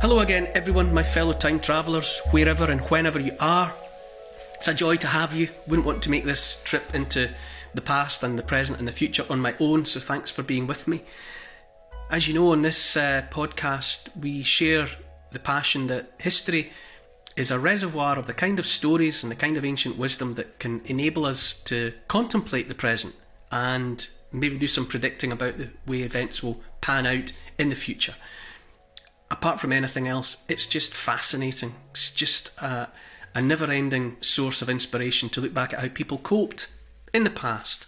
Hello again, everyone, my fellow time travellers, wherever and whenever you are. It's a joy to have you. Wouldn't want to make this trip into the past and the present and the future on my own, so thanks for being with me. As you know, on this podcast, we share the passion that history is a reservoir of the kind of stories and the kind of ancient wisdom that can enable us to contemplate the present and maybe do some predicting about the way events will pan out in the future. Apart from anything else, it's just fascinating. It's just a never-ending source of inspiration to look back at how people coped in the past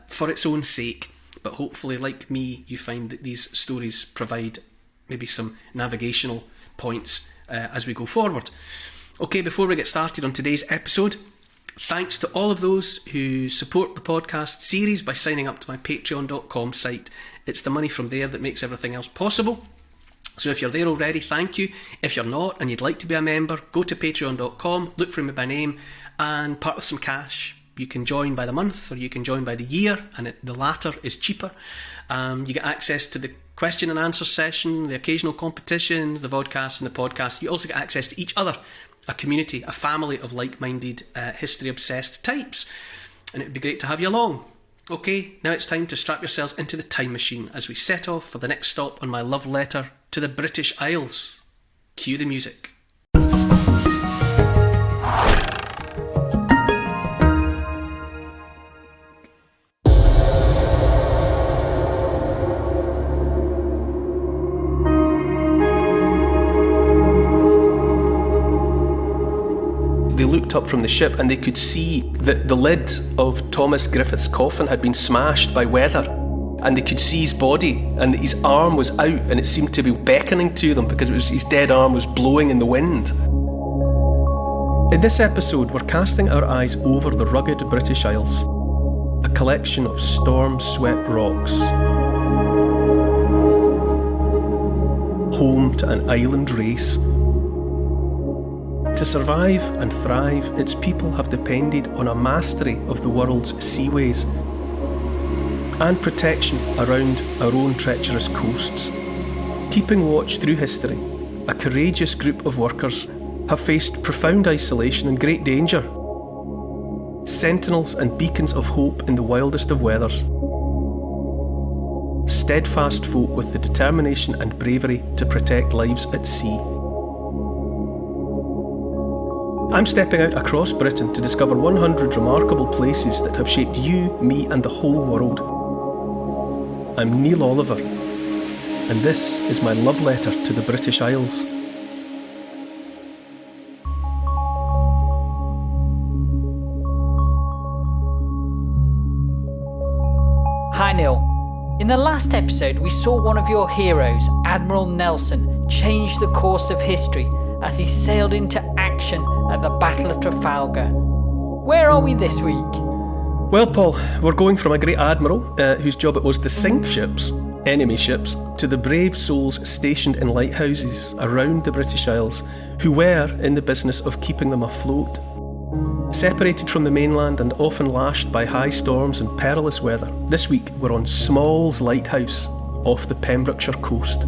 for its own sake. But hopefully, like me, you find that these stories provide maybe some navigational points as we go forward. Okay, before we get started on today's episode, thanks to all of those who support the podcast series by signing up to my patreon.com site. It's the money from there that makes everything else possible. So if you're there already, thank you. If you're not and you'd like to be a member, go to patreon.com, look for me by name, and part with some cash. You can join by the month or you can join by the year, and the latter is cheaper. You get access to the question and answer session, the occasional competitions, the vodcasts and the podcast. You also get access to each other, a community, a family of like-minded, history-obsessed types. And it'd be great to have you along. Okay, now it's time to strap yourselves into the time machine as we set off for the next stop on my love letter to the British Isles. Cue the music. They looked up from the ship and they could see that the lid of Thomas Griffith's coffin had been smashed by weather, and they could see his body and his arm was out and it seemed to be beckoning to them because his dead arm was blowing in the wind. In this episode, we're casting our eyes over the rugged British Isles, a collection of storm-swept rocks, home to an island race. To survive and thrive, its people have depended on a mastery of the world's seaways and protection around our own treacherous coasts. Keeping watch through history, a courageous group of workers have faced profound isolation and great danger. Sentinels and beacons of hope in the wildest of weathers. Steadfast folk with the determination and bravery to protect lives at sea. I'm stepping out across Britain to discover 100 remarkable places that have shaped you, me and the whole world. I'm Neil Oliver, and this is my love letter to the British Isles. Hi Neil. In the last episode we saw one of your heroes, Admiral Nelson, change the course of history as he sailed into action at the Battle of Trafalgar. Where are we this week? Well, Paul, we're going from a great admiral whose job it was to sink ships, enemy ships, to the brave souls stationed in lighthouses around the British Isles who were in the business of keeping them afloat. Separated from the mainland and often lashed by high storms and perilous weather, this week we're on Small's Lighthouse off the Pembrokeshire coast.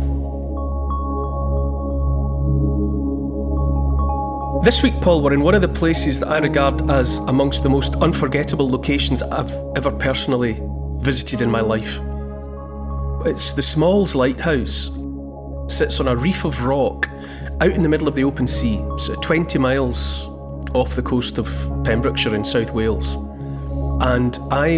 This week, Paul, we're in one of the places that I regard as amongst the most unforgettable locations I've ever personally visited in my life. It's the Small's Lighthouse. It sits on a reef of rock out in the middle of the open sea, so 20 miles off the coast of Pembrokeshire in South Wales. And I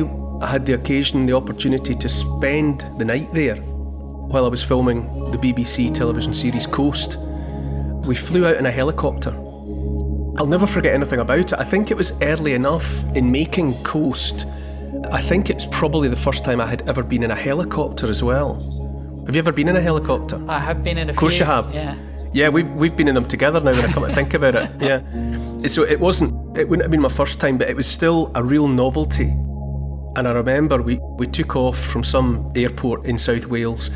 had the opportunity to spend the night there while I was filming the BBC television series Coast. We flew out in a helicopter. I'll never forget anything about it. I think it was early enough in making Coast. I think it's probably the first time I had ever been in a helicopter as well. Have you ever been in a helicopter? I have been in a few. Of course you have. Yeah. Yeah, we've been in them together now when I come to think about it. Yeah. So it wouldn't have been my first time, but it was still a real novelty. And I remember we took off from some airport in South Wales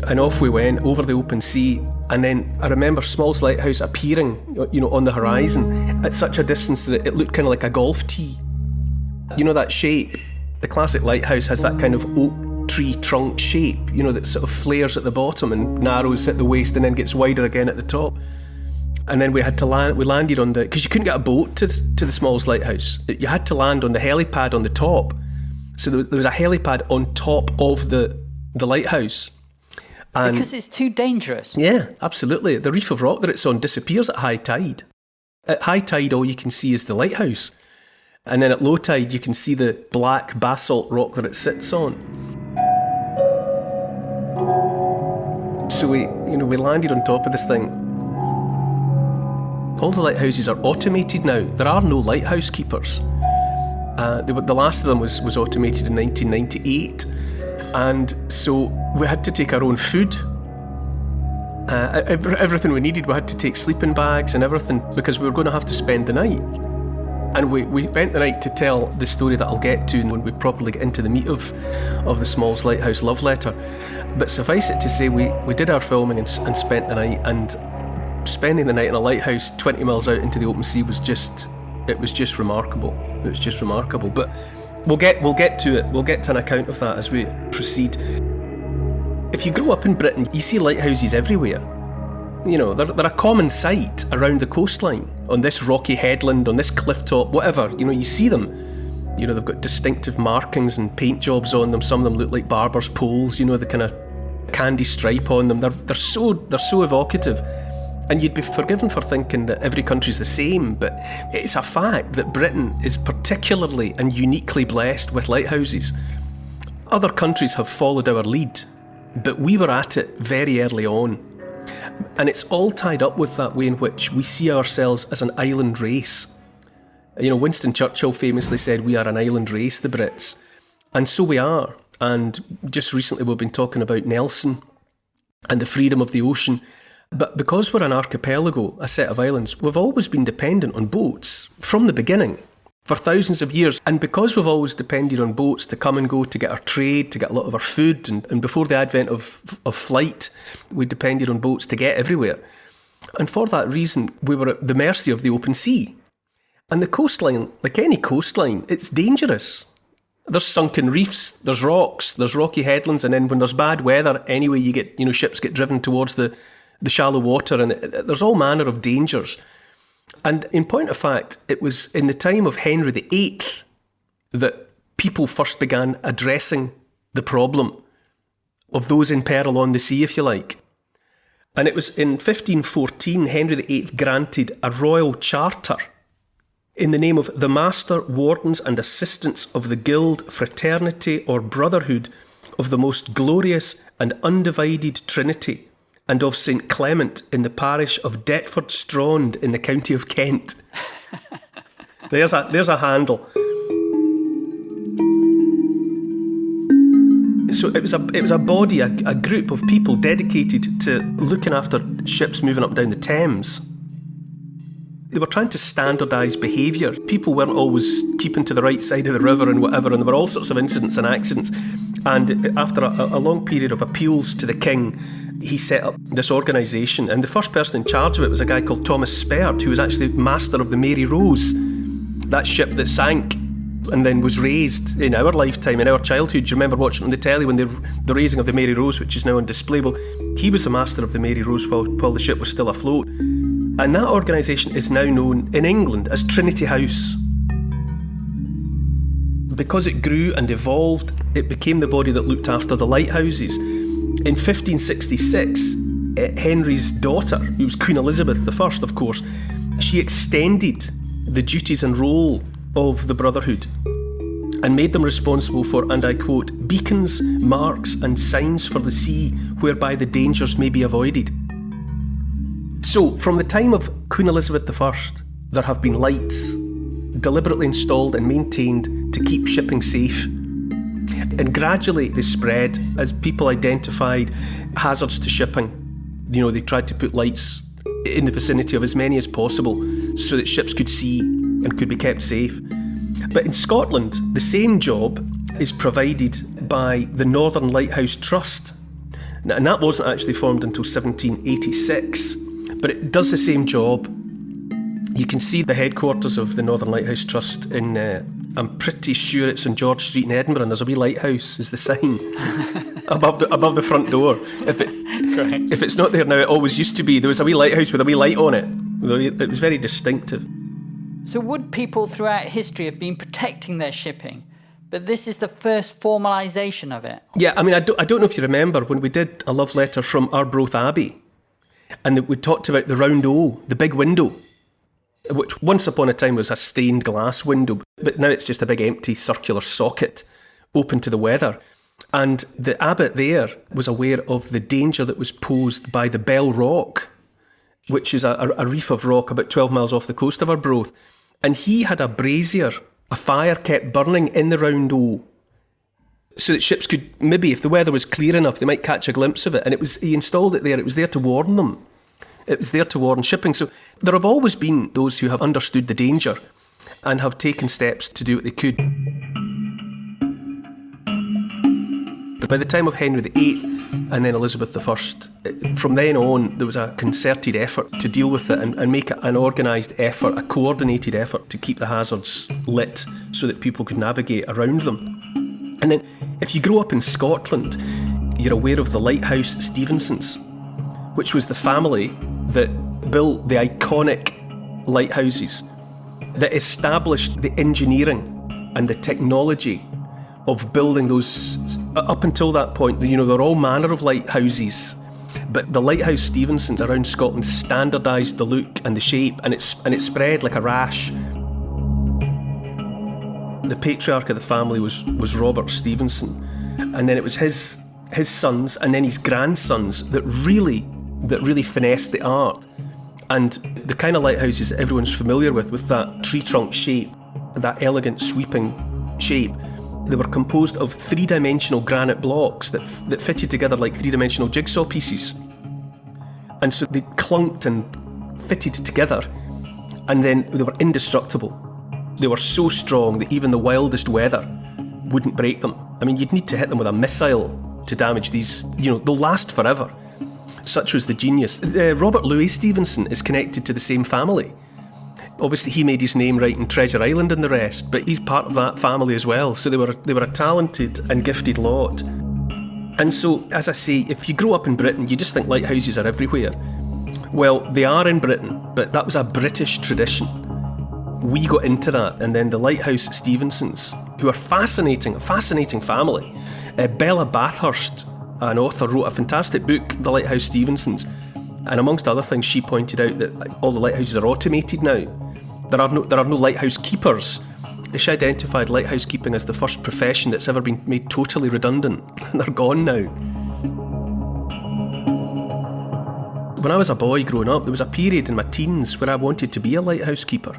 and off we went over the open sea. And then I remember Small's Lighthouse appearing, on the horizon at such a distance that it looked kind of like a golf tee. You know that shape? The classic lighthouse has that kind of oak tree trunk shape, that sort of flares at the bottom and narrows at the waist and then gets wider again at the top. And then we had to land. We landed on because you couldn't get a boat to the Smalls Lighthouse. You had to land on the helipad on the top. So there was a helipad on top of the lighthouse. And because it's too dangerous. Yeah, absolutely. The reef of rock that it's on disappears at high tide. At high tide, all you can see is the lighthouse. And then at low tide, you can see the black basalt rock that it sits on. So we landed on top of this thing. All the lighthouses are automated now. There are no lighthouse keepers. The last of them was automated in 1998. And so we had to take our own food. Everything we needed, we had to take sleeping bags and everything because we were going to have to spend the night. And we spent the night to tell the story that I'll get to when we properly get into the meat of the Smalls Lighthouse love letter. But suffice it to say, we did our filming and spent the night, and spending the night in a lighthouse 20 miles out into the open sea was just remarkable. It was just remarkable. But we'll get to it. We'll get to an account of that as we proceed. If you grow up in Britain, you see lighthouses everywhere. They're a common sight around the coastline, on this rocky headland, on this cliff top, whatever. You see them. They've got distinctive markings and paint jobs on them. Some of them look like barber's poles, the kind of candy stripe on them. They're so evocative. And you'd be forgiven for thinking that every country's the same, but it's a fact that Britain is particularly and uniquely blessed with lighthouses. Other countries have followed our lead, but we were at it very early on. And it's all tied up with that way in which we see ourselves as an island race. Winston Churchill famously said, "We are an island race, the Brits." And so we are. And just recently we've been talking about Nelson and the freedom of the ocean. But because we're an archipelago, a set of islands, we've always been dependent on boats from the beginning, for thousands of years. And because we've always depended on boats to come and go, to get our trade, to get a lot of our food, and before the advent of flight, we depended on boats to get everywhere. And for that reason, we were at the mercy of the open sea. And the coastline, like any coastline, it's dangerous. There's sunken reefs, there's rocks, there's rocky headlands, and then when there's bad weather, anyway, you get, ships get driven towards the shallow water, and there's all manner of dangers. And in point of fact, it was in the time of Henry VIII that people first began addressing the problem of those in peril on the sea, if you like. And it was in 1514 Henry VIII granted a royal charter in the name of the Master, Wardens and Assistants of the Guild, Fraternity or Brotherhood of the Most Glorious and Undivided Trinity, and of St Clement in the parish of Deptford Strond in the county of Kent. There's a handle. So it was a body, a group of people dedicated to looking after ships moving up down the Thames. They were trying to standardise behaviour. People weren't always keeping to the right side of the river and whatever, and there were all sorts of incidents and accidents. And after a long period of appeals to the king, he set up this organisation, and the first person in charge of it was a guy called Thomas Spert, who was actually master of the Mary Rose, that ship that sank and then was raised in our lifetime, in our childhood. Do you remember watching on the telly when the raising of the Mary Rose, which is now on display? Well, he was the master of the Mary Rose while the ship was still afloat. And that organisation is now known in England as Trinity House. Because it grew and evolved, it became the body that looked after the lighthouses. In 1566, Henry's daughter, who was Queen Elizabeth I, of course, she extended the duties and role of the Brotherhood and made them responsible for, and I quote, beacons, marks and signs for the sea whereby the dangers may be avoided. So, from the time of Queen Elizabeth I, there have been lights deliberately installed and maintained to keep shipping safe. And gradually they spread as people identified hazards to shipping. They tried to put lights in the vicinity of as many as possible so that ships could see and could be kept safe. But in Scotland, the same job is provided by the Northern Lighthouse Trust. And that wasn't actually formed until 1786, but it does the same job. You can see the headquarters of the Northern Lighthouse Trust in I'm pretty sure it's on George Street in Edinburgh, and there's a wee lighthouse is the sign above the front door. If it's not there now, it always used to be. There was a wee lighthouse with a wee light on it. It was very distinctive. So would people throughout history have been protecting their shipping? But this is the first formalisation of it. Yeah, I mean, I don't know if you remember when we did a love letter from Arbroath Abbey, and we talked about the round O, the big window, which once upon a time was a stained glass window, but now it's just a big empty circular socket open to the weather. And the abbot there was aware of the danger that was posed by the Bell Rock, which is a reef of rock about 12 miles off the coast of Arbroath. And he had a brazier, a fire kept burning in the round O, so that ships could, maybe if the weather was clear enough, they might catch a glimpse of it. And he installed it there. It was there to warn them. It was there to warn shipping. So there have always been those who have understood the danger and have taken steps to do what they could. But by the time of Henry VIII and then Elizabeth I, from then on, there was a concerted effort to deal with it and make it an organised effort, a coordinated effort to keep the hazards lit so that people could navigate around them. And then if you grow up in Scotland, you're aware of the lighthouse Stevensons, which was the family that built the iconic lighthouses, that established the engineering and the technology of building those. Up until that point, there were all manner of lighthouses, but the lighthouse Stevensons around Scotland standardised the look and the shape, and it spread like a rash. The patriarch of the family was Robert Stevenson, and then it was his sons and then his grandsons that really finessed the art. And the kind of lighthouses that everyone's familiar with that tree trunk shape, that elegant sweeping shape, they were composed of three-dimensional granite blocks that fitted together like three-dimensional jigsaw pieces. And so they clunked and fitted together, and then they were indestructible. They were so strong that even the wildest weather wouldn't break them. I mean, you'd need to hit them with a missile to damage these. They'll last forever. Such was the genius. Robert Louis Stevenson is connected to the same family. Obviously, he made his name writing Treasure Island and the rest, but he's part of that family as well. So they were a talented and gifted lot. And so, as I say, if you grow up in Britain, you just think lighthouses are everywhere. Well, they are in Britain, but that was a British tradition. We got into that, and then the Lighthouse Stevensons, who are a fascinating family. Bella Bathurst, an author, wrote a fantastic book, The Lighthouse Stevensons, and amongst other things, she pointed out that all the lighthouses are automated now. There are no lighthouse keepers. She identified lighthouse keeping as the first profession that's ever been made totally redundant. They're gone now. When I was a boy growing up, there was a period in my teens where I wanted to be a lighthouse keeper.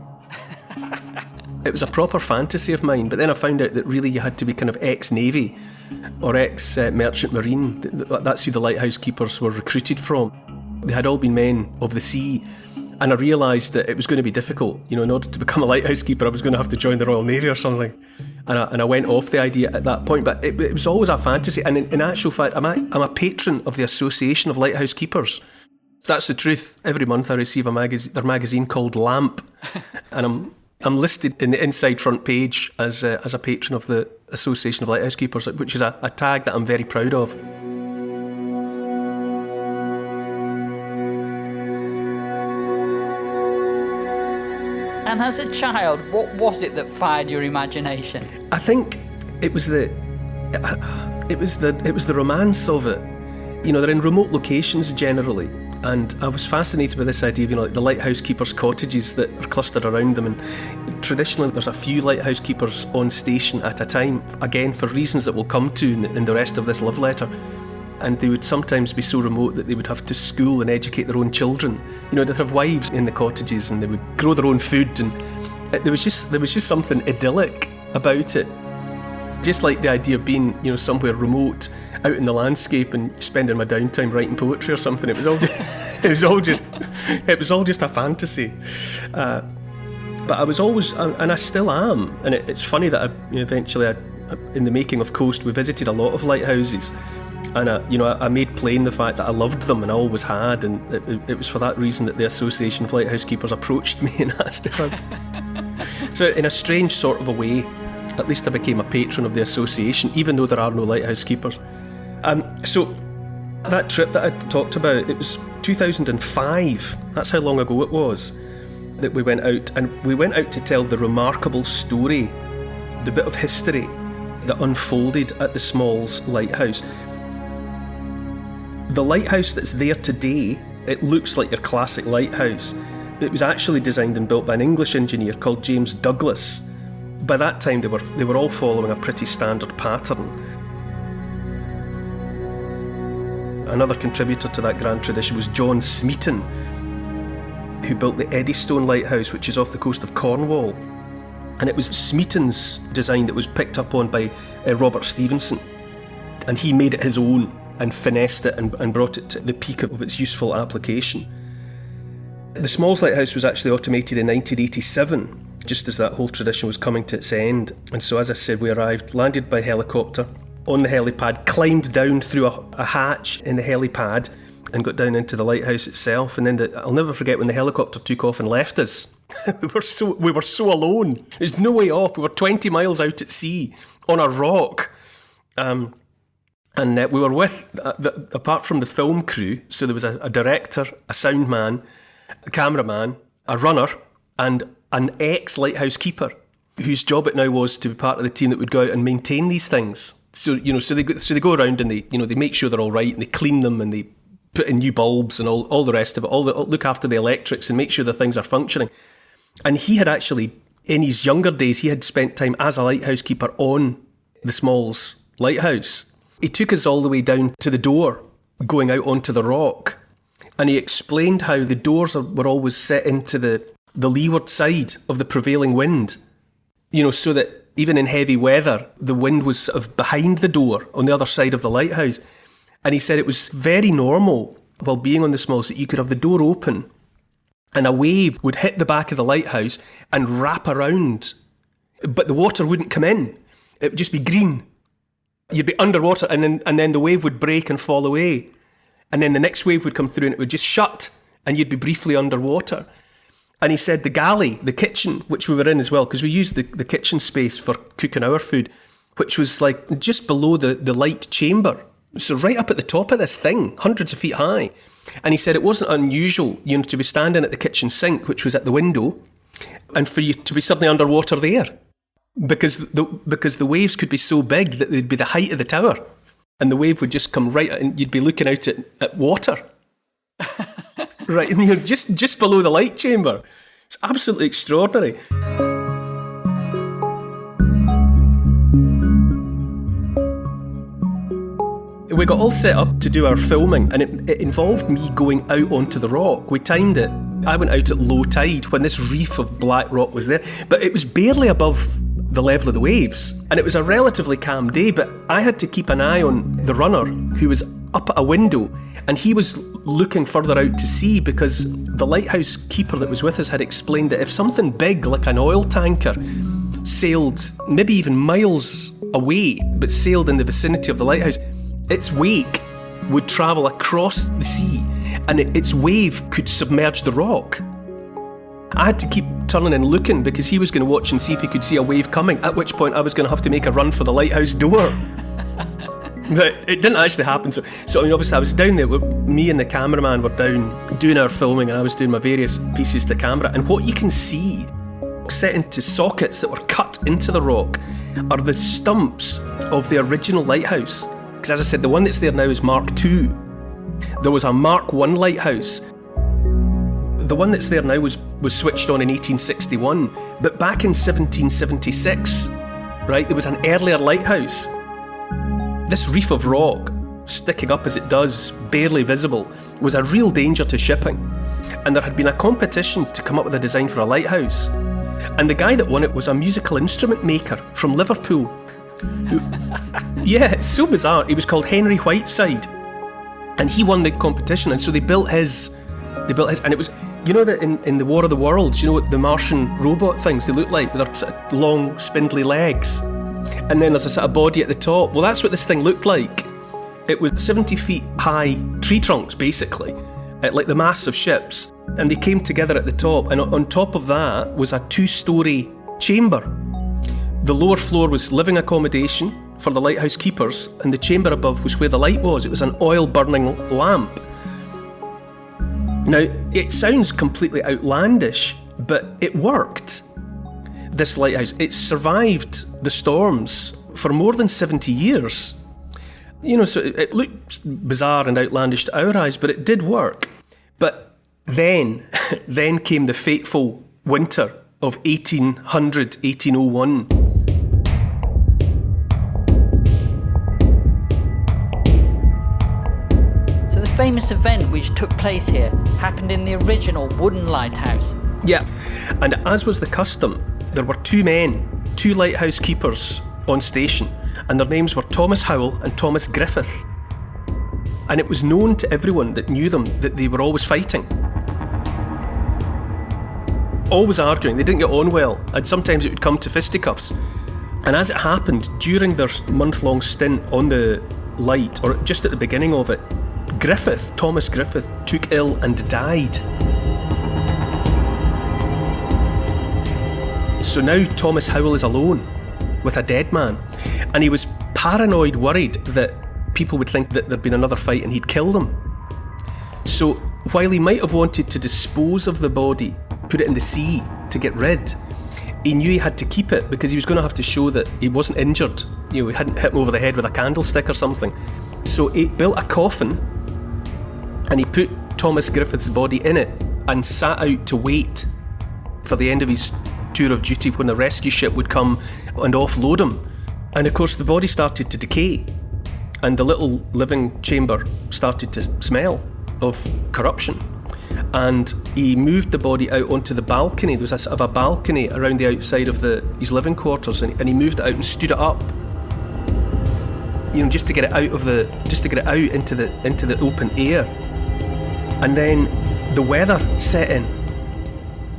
It was a proper fantasy of mine, but then I found out that really you had to be kind of ex-Navy or ex-Merchant Marine. That's who the lighthouse keepers were recruited from. They had all been men of the sea, and I realised that it was going to be difficult. In order to become a lighthouse keeper, I was going to have to join the Royal Navy or something. And I went off the idea at that point, but it was always a fantasy. And in actual fact, I'm a patron of the Association of Lighthouse Keepers. That's the truth. Every month I receive their magazine called Lamp, and I'm listed in the inside front page as a patron of the Association of Lighthouse Keepers, which is a tag that I'm very proud of. And as a child, what was it that fired your imagination? I think it was the romance of it. They're in remote locations generally, and I was fascinated by this idea of the lighthouse keepers' cottages that are clustered around them. And traditionally, there's a few lighthouse keepers on station at a time. Again, for reasons that we'll come to in the rest of this love letter. And they would sometimes be so remote that they would have to school and educate their own children. They'd have wives in the cottages, and they would grow their own food, and there was just something idyllic about it. Just like the idea of being, somewhere remote, out in the landscape, and spending my downtime writing poetry or something. It was all just a fantasy. But I was always, and I still am. And it's funny that eventually, in the making of Coast, we visited a lot of lighthouses. And I made plain the fact that I loved them, and I always had, and it was for that reason that the Association of Lighthouse Keepers approached me and asked if I... So in a strange sort of a way, At least I became a patron of the association, even though there are no lighthouse keepers. So that trip that I talked about, it was 2005. That's how long ago it was that we went out. And we went out to tell the remarkable story, the bit of history that unfolded at the Smalls Lighthouse. The lighthouse that's there today, it looks like your classic lighthouse. It was actually designed and built by an English engineer called James Douglas. By that time, they were all following a pretty standard pattern. Another contributor to that grand tradition was John Smeaton, who built the Eddystone Lighthouse, which is off the coast of Cornwall. And it was Smeaton's design that was picked up on by Robert Stevenson. And he made it his own and finessed it and brought it to the peak of its useful application. The Smalls Lighthouse was actually automated in 1987, just as that whole tradition was coming to its end. And so, as I said, we arrived, landed by helicopter on the helipad, climbed down through a hatch in the helipad and got down into the lighthouse itself. And then I'll never forget when the helicopter took off and left us. we were so alone. There's no way off. We were 20 miles out at sea on a rock. And we were with, apart from the film crew, so there was a director, a sound man, a cameraman, a runner, and an ex-lighthouse keeper, whose job it now was to be part of the team that would go out and maintain these things. So they go around and they make sure they're all right, and they clean them, and they put in new bulbs and all the rest of it. Look after the electrics and make sure the things are functioning. And he had actually, in his younger days, he had spent time as a lighthouse keeper on the Smalls Lighthouse. He took us all the way down to the door, going out onto the rock, and he explained how the doors were always set into the leeward side of the prevailing wind, so that even in heavy weather, the wind was sort of behind the door on the other side of the lighthouse. And he said it was very normal while being on the Smalls that you could have the door open and a wave would hit the back of the lighthouse and wrap around, but the water wouldn't come in. It would just be green. You'd be underwater, and then the wave would break and fall away. And then the next wave would come through and it would just shut, and you'd be briefly underwater. And he said the galley, the kitchen, which we were in as well, because we used the kitchen space for cooking our food, which was like just below the light chamber. So right up at the top of this thing, hundreds of feet high. And he said it wasn't unusual, to be standing at the kitchen sink, which was at the window, and for you to be suddenly underwater there. Because the waves could be so big that they'd be the height of the tower, and the wave would just come right, and you'd be looking out at water, right, and you're just below the light chamber. It's absolutely extraordinary. We got all set up to do our filming, and it involved me going out onto the rock. We timed it. I went out at low tide when this reef of black rock was there, but it was barely above the level of the waves, and it was a relatively calm day, but I had to keep an eye on the runner, who was up at a window, and he was looking further out to sea because the lighthouse keeper that was with us had explained that if something big like an oil tanker sailed maybe even miles away but sailed in the vicinity of the lighthouse, its wake would travel across the sea and its wave could submerge the rock. I had to keep turning and looking because he was going to watch and see if he could see a wave coming, at which point I was going to have to make a run for the lighthouse door. But it didn't actually happen. So obviously I was down there, me and the cameraman were down doing our filming, and I was doing my various pieces to camera, and what you can see set into sockets that were cut into the rock are the stumps of the original lighthouse. Because as I said, the one that's there now is Mark II. There was a Mark I lighthouse. The one that's there now was switched on in 1861, but back in 1776, right, there was an earlier lighthouse. This reef of rock, sticking up as it does, barely visible, was a real danger to shipping. And there had been a competition to come up with a design for a lighthouse. And the guy that won it was a musical instrument maker from Liverpool. Yeah, it's so bizarre. He was called Henry Whiteside. And he won the competition, and so they built his, and it was, that in the War of the Worlds, what the Martian robot things they look like, with their sort of long, spindly legs. And then there's a sort of body at the top. Well, that's what this thing looked like. It was 70 feet high tree trunks, basically, like the masts of ships. And they came together at the top. And on top of that was a 2-story chamber. The lower floor was living accommodation for the lighthouse keepers, and the chamber above was where the light was. It was an oil-burning lamp. Now, it sounds completely outlandish, but it worked. This lighthouse, it survived the storms for more than 70 years. So it looked bizarre and outlandish to our eyes, but it did work. But then came the fateful winter of 1801. So the famous event which took place here happened in the original wooden lighthouse. Yeah, and as was the custom, there were two lighthouse keepers on station, and their names were Thomas Howell and Thomas Griffith. And it was known to everyone that knew them that they were always fighting. Always arguing, they didn't get on well, and sometimes it would come to fisticuffs. And as it happened, during their month-long stint on the light, or just at the beginning of it, Thomas Griffith, took ill and died. So now Thomas Howell is alone with a dead man, and he was paranoid, worried that people would think that there'd been another fight and he'd kill them. So while he might have wanted to dispose of the body, put it in the sea to get rid, he knew he had to keep it because he was going to have to show that he wasn't injured. He hadn't hit him over the head with a candlestick or something. So he built a coffin and he put Thomas Griffith's body in it and sat out to wait for the end of his tour of duty when the rescue ship would come and offload him. And of course the body started to decay, and the little living chamber started to smell of corruption. And he moved the body out onto the balcony. There was a sort of a balcony around the outside of his living quarters, and he moved it out and stood it up, just to get it out into the open air. And then the weather set in,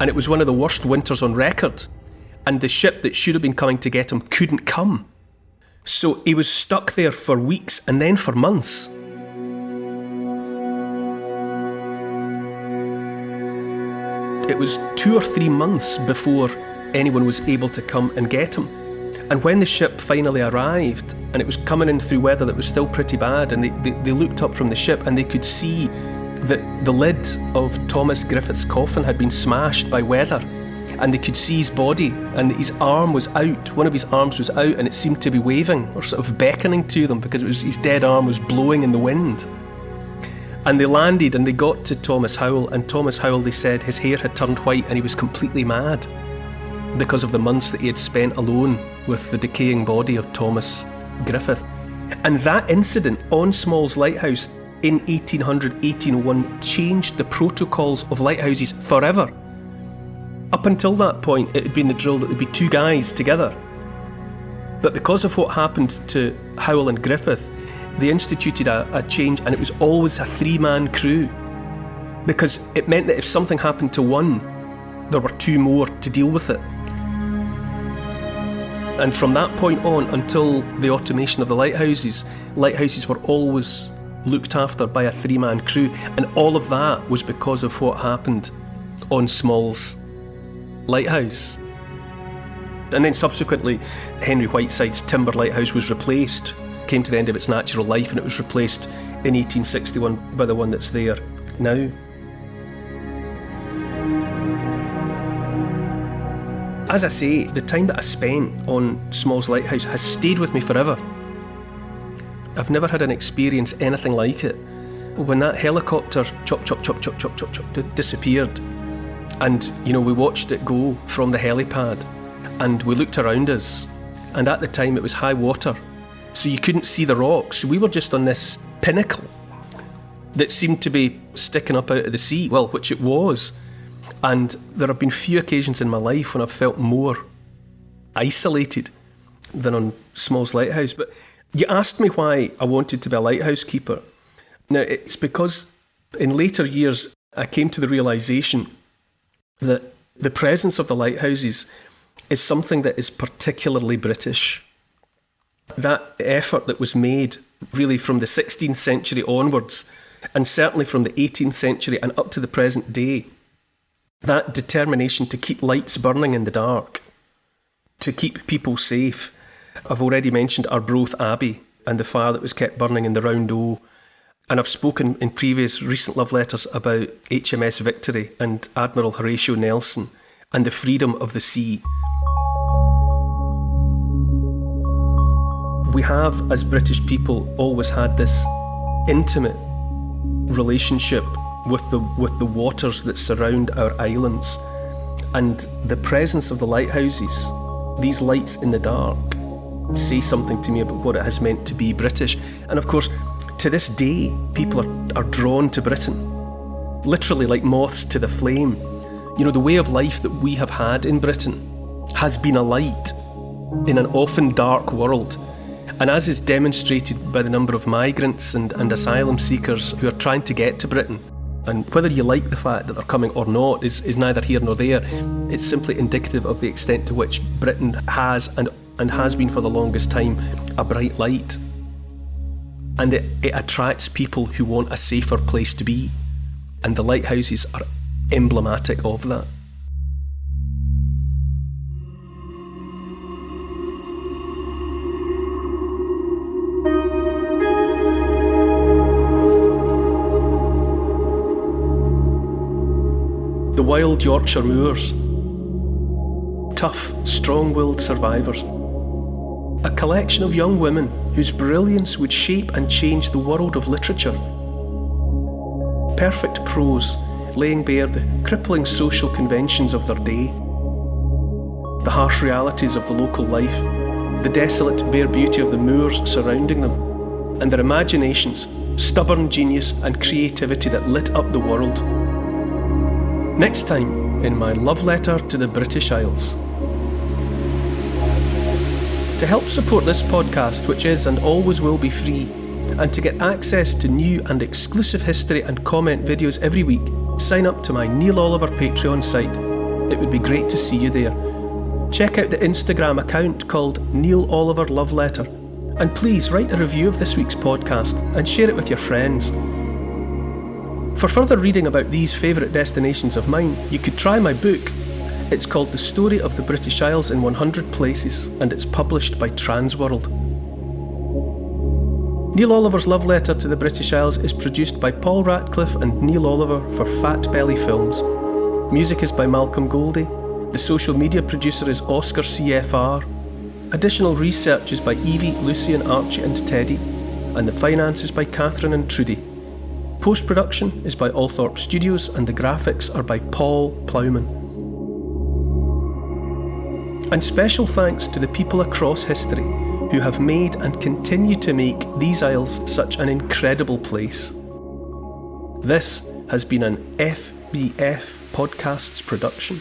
and it was one of the worst winters on record, and the ship that should have been coming to get him couldn't come. So he was stuck there for weeks and then for months. It was 2 or 3 months before anyone was able to come and get him. And when the ship finally arrived, and it was coming in through weather that was still pretty bad, and they looked up from the ship and they could see that the lid of Thomas Griffith's coffin had been smashed by weather, and they could see his body, and his arm was out. One of his arms was out, and it seemed to be waving or sort of beckoning to them because his dead arm was blowing in the wind. And they landed and they got to Thomas Howell, and Thomas Howell, they said, his hair had turned white and he was completely mad because of the months that he had spent alone with the decaying body of Thomas Griffith. And that incident on Small's Lighthouse in 1801 changed the protocols of lighthouses forever. Up until that point, it had been the drill that there'd be 2 guys together. But because of what happened to Howell and Griffith, they instituted a change, and it was always a 3-man crew, because it meant that if something happened to one, there were 2 more to deal with it. And from that point on, until the automation of the lighthouses were always looked after by a 3-man crew, and all of that was because of what happened on Small's Lighthouse. And then subsequently, Henry Whiteside's timber lighthouse was replaced, came to the end of its natural life, and it was replaced in 1861 by the one that's there now. As I say, the time that I spent on Small's Lighthouse has stayed with me forever. I've never had an experience anything like it. When that helicopter chop disappeared, and we watched it go from the helipad, and we looked around us, and at the time it was high water, so you couldn't see the rocks. We were just on this pinnacle that seemed to be sticking up out of the sea, well, which it was. And there have been few occasions in my life when I've felt more isolated than on Small's Lighthouse. But you asked me why I wanted to be a lighthouse keeper. Now, it's because in later years I came to the realisation that the presence of the lighthouses is something that is particularly British. That effort that was made really from the 16th century onwards, and certainly from the 18th century and up to the present day, that determination to keep lights burning in the dark, to keep people safe. I've already mentioned Arbroath Abbey and the fire that was kept burning in the Round O. And I've spoken in previous recent love letters about HMS Victory and Admiral Horatio Nelson and the freedom of the sea. We have, as British people, always had this intimate relationship with the waters that surround our islands. And the presence of the lighthouses, these lights in the dark, say something to me about what it has meant to be British. And of course, to this day, people are drawn to Britain, literally like moths to the flame. You know, the way of life that we have had in Britain has been a light in an often dark world. And as is demonstrated by the number of migrants and asylum seekers who are trying to get to Britain, and whether you like the fact that they're coming or not is neither here nor there. It's simply indicative of the extent to which Britain has and has been for the longest time a bright light. And it attracts people who want a safer place to be. And the lighthouses are emblematic of that. The wild Yorkshire moors. Tough, strong-willed survivors. A collection of young women whose brilliance would shape and change the world of literature. Perfect prose, laying bare the crippling social conventions of their day. The harsh realities of the local life, the desolate, bare beauty of the moors surrounding them, and their imaginations, stubborn genius and creativity that lit up the world. Next time, in my love letter to the British Isles. To help support this podcast, which is and always will be free, and to get access to new and exclusive history and comment videos every week, sign up to my Neil Oliver Patreon site. It would be great to see you there. Check out the Instagram account called Neil Oliver Love Letter, and please write a review of this week's podcast and share it with your friends. For further reading about these favourite destinations of mine, you could try my book. It's called The Story of the British Isles in 100 Places, and it's published by Transworld. Neil Oliver's Love Letter to the British Isles is produced by Paul Ratcliffe and Neil Oliver for Fat Belly Films. Music is by Malcolm Goldie. The social media producer is Oscar CFR. Additional research is by Evie, Lucian, Archie and Teddy. And the finance is by Catherine and Trudy. Post-production is by Althorpe Studios and the graphics are by Paul Plowman. And special thanks to the people across history who have made and continue to make these isles such an incredible place. This has been an FBF Podcasts production.